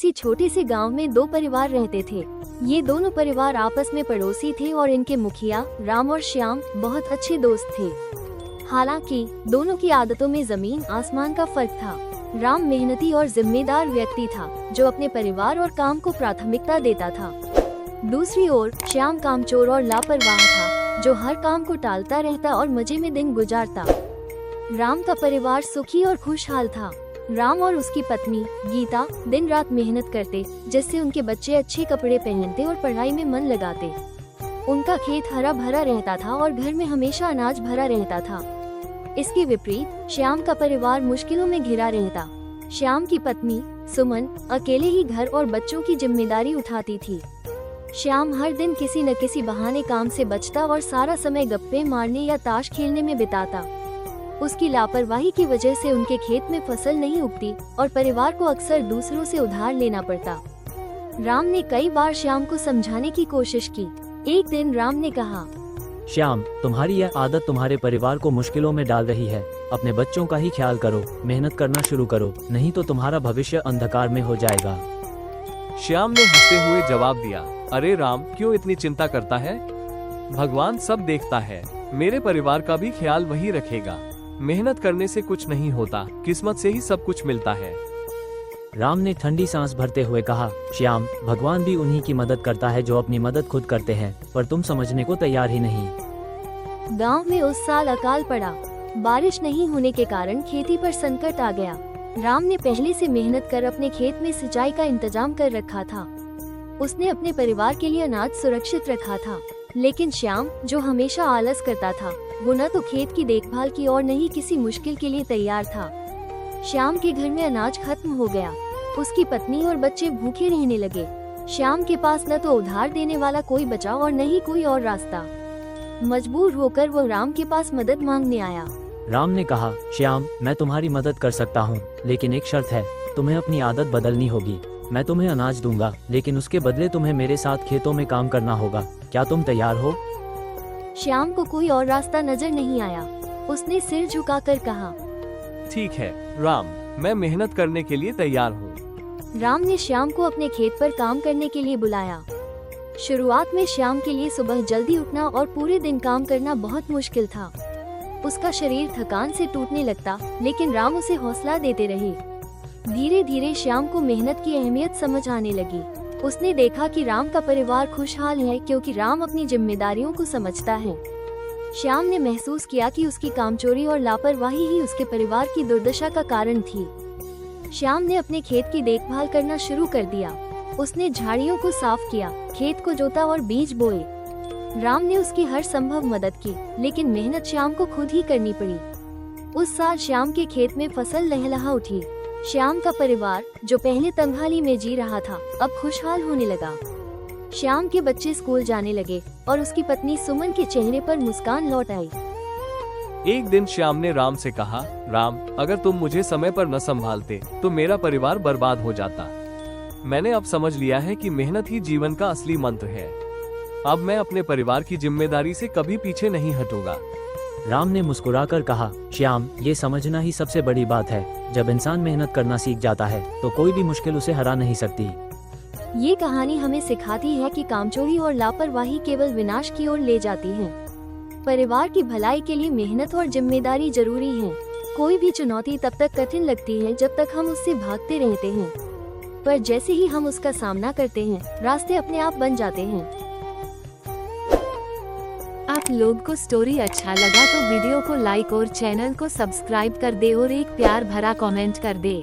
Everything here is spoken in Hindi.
किसी छोटे से गांव में दो परिवार रहते थे। ये दोनों परिवार आपस में पड़ोसी थे और इनके मुखिया राम और श्याम बहुत अच्छे दोस्त थे। हालांकि दोनों की आदतों में जमीन आसमान का फर्क था। राम मेहनती और जिम्मेदार व्यक्ति था जो अपने परिवार और काम को प्राथमिकता देता था। दूसरी ओर श्याम कामचोर और लापरवाह था जो हर काम को टालता रहता और मजे में दिन गुजारता। राम का परिवार सुखी और खुशहाल था। राम और उसकी पत्नी गीता दिन रात मेहनत करते जिससे उनके बच्चे अच्छे कपड़े पहनते और पढ़ाई में मन लगाते। उनका खेत हरा भरा रहता था और घर में हमेशा अनाज भरा रहता था। इसके विपरीत श्याम का परिवार मुश्किलों में घिरा रहता। श्याम की पत्नी सुमन अकेले ही घर और बच्चों की जिम्मेदारी उठाती थी। श्याम हर दिन किसी न किसी बहाने काम से बचता और सारा समय गप्पे मारने या ताश खेलने में बिताता। उसकी लापरवाही की वजह से उनके खेत में फसल नहीं उगती और परिवार को अक्सर दूसरों से उधार लेना पड़ता। राम ने कई बार श्याम को समझाने की कोशिश की। एक दिन राम ने कहा, श्याम, तुम्हारी यह आदत तुम्हारे परिवार को मुश्किलों में डाल रही है। अपने बच्चों का ही ख्याल करो, मेहनत करना शुरू करो, नहीं तो तुम्हारा भविष्य अंधकार में हो जाएगा। श्याम ने हंसते हुए जवाब दिया, अरे राम, क्यों इतनी चिंता करता है? भगवान सब देखता है। मेरे परिवार का भी ख्याल वही रखेगा। मेहनत करने से कुछ नहीं होता, किस्मत से ही सब कुछ मिलता है। राम ने ठंडी सांस भरते हुए कहा, श्याम, भगवान भी उन्हीं की मदद करता है जो अपनी मदद खुद करते हैं, पर तुम समझने को तैयार ही नहीं। गांव में उस साल अकाल पड़ा। बारिश नहीं होने के कारण खेती पर संकट आ गया। राम ने पहले से मेहनत कर अपने खेत में सिंचाई का इंतजाम कर रखा था। उसने अपने परिवार के लिए अनाज सुरक्षित रखा था। लेकिन श्याम, जो हमेशा आलस करता था, वो न तो खेत की देखभाल की और न ही किसी मुश्किल के लिए तैयार था। श्याम के घर में अनाज खत्म हो गया। उसकी पत्नी और बच्चे भूखे रहने लगे। श्याम के पास न तो उधार देने वाला कोई बचा और न ही कोई और रास्ता। मजबूर होकर वो राम के पास मदद मांगने आया। राम ने कहा, श्याम, मैं तुम्हारी मदद कर सकता हूँ, लेकिन एक शर्त है, तुम्हें अपनी आदत बदलनी होगी। मैं तुम्हें अनाज दूंगा, लेकिन उसके बदले तुम्हें मेरे साथ खेतों में काम करना होगा। क्या तुम तैयार हो? श्याम को कोई और रास्ता नजर नहीं आया। उसने सिर झुकाकर कहा, ठीक है राम, मैं मेहनत करने के लिए तैयार हूँ। राम ने श्याम को अपने खेत पर काम करने के लिए बुलाया। शुरुआत में श्याम के लिए सुबह जल्दी उठना और पूरे दिन काम करना बहुत मुश्किल था। उसका शरीर थकान से टूटने लगता, लेकिन राम उसे हौसला देते रहे। धीरे धीरे श्याम को मेहनत की अहमियत समझ आने लगी। उसने देखा कि राम का परिवार खुशहाल है क्योंकि राम अपनी जिम्मेदारियों को समझता है। श्याम ने महसूस किया कि उसकी कामचोरी और लापरवाही ही उसके परिवार की दुर्दशा का कारण थी। श्याम ने अपने खेत की देखभाल करना शुरू कर दिया। उसने झाड़ियों को साफ किया, खेत को जोता और बीज बोए। राम ने उसकी हर संभव मदद की, लेकिन मेहनत श्याम को खुद ही करनी पड़ी। उस साल श्याम के खेत में फसल लहलहा उठी। श्याम का परिवार, जो पहले तंगहाली में जी रहा था, अब खुशहाल होने लगा। श्याम के बच्चे स्कूल जाने लगे और उसकी पत्नी सुमन के चेहरे पर मुस्कान लौट आई। एक दिन श्याम ने राम से कहा, राम, अगर तुम मुझे समय पर न संभालते तो मेरा परिवार बर्बाद हो जाता। मैंने अब समझ लिया है कि मेहनत ही जीवन का असली मंत्र है। अब मैं अपने परिवार की जिम्मेदारी से कभी पीछे नहीं हटूंगा। राम ने मुस्कुराकर कहा, श्याम, ये समझना ही सबसे बड़ी बात है। जब इंसान मेहनत करना सीख जाता है तो कोई भी मुश्किल उसे हरा नहीं सकती। ये कहानी हमें सिखाती है कि कामचोरी और लापरवाही केवल विनाश की ओर ले जाती है। परिवार की भलाई के लिए मेहनत और जिम्मेदारी जरूरी है। कोई भी चुनौती तब तक कठिन लगती है जब तक हम उससे भागते रहते हैं, पर जैसे ही हम उसका सामना करते हैं, रास्ते अपने आप बन जाते हैं। आप लोग को स्टोरी अच्छा लगा तो वीडियो को लाइक और चैनल को सब्सक्राइब कर दे और एक प्यार भरा कमेंट कर दे।